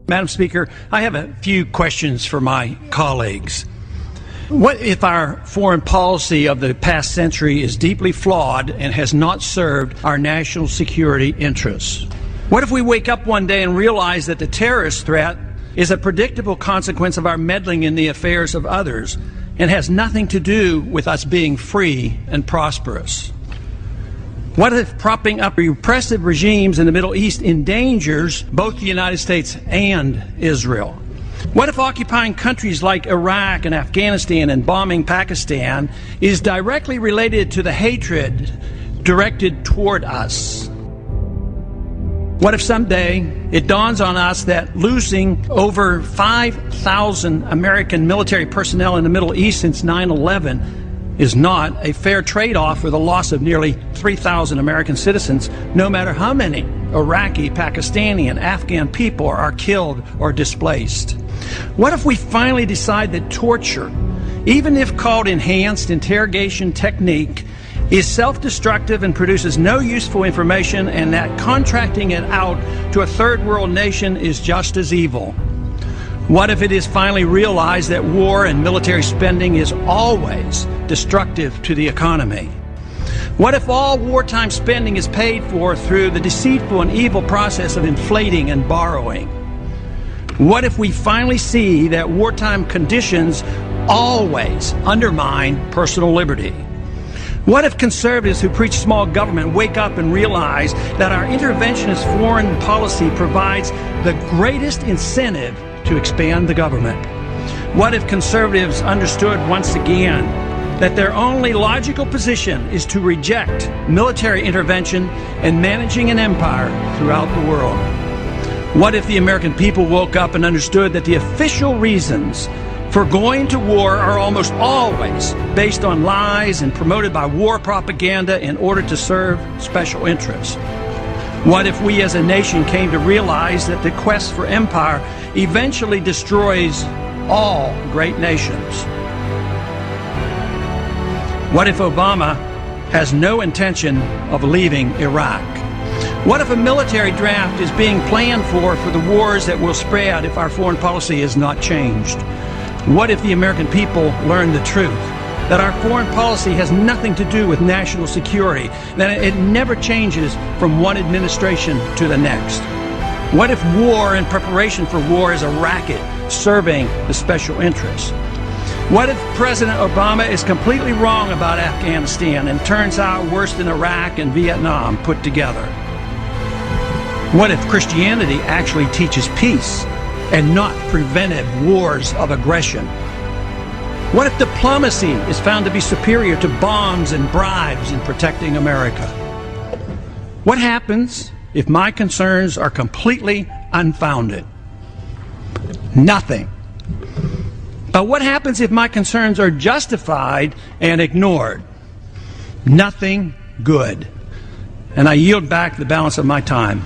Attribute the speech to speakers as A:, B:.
A: Madam Speaker, I have a few questions for my colleagues. What if our foreign policy of the past century is deeply flawed and has not served our national security interests? What if we wake up one day and realize that the terrorist threat is a predictable consequence of our meddling in the affairs of others and has nothing to do with us being free and prosperous? What if propping up repressive regimes in the Middle East endangers both the United States and Israel? What if occupying countries like Iraq and Afghanistan and bombing Pakistan is directly related to the hatred directed toward us? What if someday it dawns on us that losing over 5,000 American military personnel in the Middle East since 9/11 is not a fair trade-off for the loss of nearly 3,000 American citizens, no matter how many Iraqi, Pakistani, and Afghan people are killed or displaced? What if we finally decide that torture, even if called enhanced interrogation technique, is self-destructive and produces no useful information, and that contracting it out to a third world nation is just as evil? What if it is finally realized that war and military spending is always destructive to the economy? What if all wartime spending is paid for through the deceitful and evil process of inflating and borrowing? What if we finally see that wartime conditions always undermine personal liberty? What if conservatives who preach small government wake up and realize that our interventionist foreign policy provides the greatest incentive to expand the government? What if conservatives understood once again that their only logical position is to reject military intervention and managing an empire throughout the world? What if the American people woke up and understood that the official reasons for going to war are almost always based on lies and promoted by war propaganda in order to serve special interests? What if we as a nation came to realize that the quest for empire eventually destroys all great nations? What if Obama has no intention of leaving Iraq? What if a military draft is being planned for the wars that will spread if our foreign policy is not changed? What if the American people learn the truth, that our foreign policy has nothing to do with national security, that it never changes from one administration to the next? What if war and preparation for war is a racket serving the special interests? What if President Obama is completely wrong about Afghanistan and turns out worse than Iraq and Vietnam put together? What if Christianity actually teaches peace and not preventive wars of aggression? What if diplomacy is found to be superior to bombs and bribes in protecting America? What happens if my concerns are completely unfounded? Nothing. But what happens if my concerns are justified and ignored? Nothing good. And I yield back the balance of my time.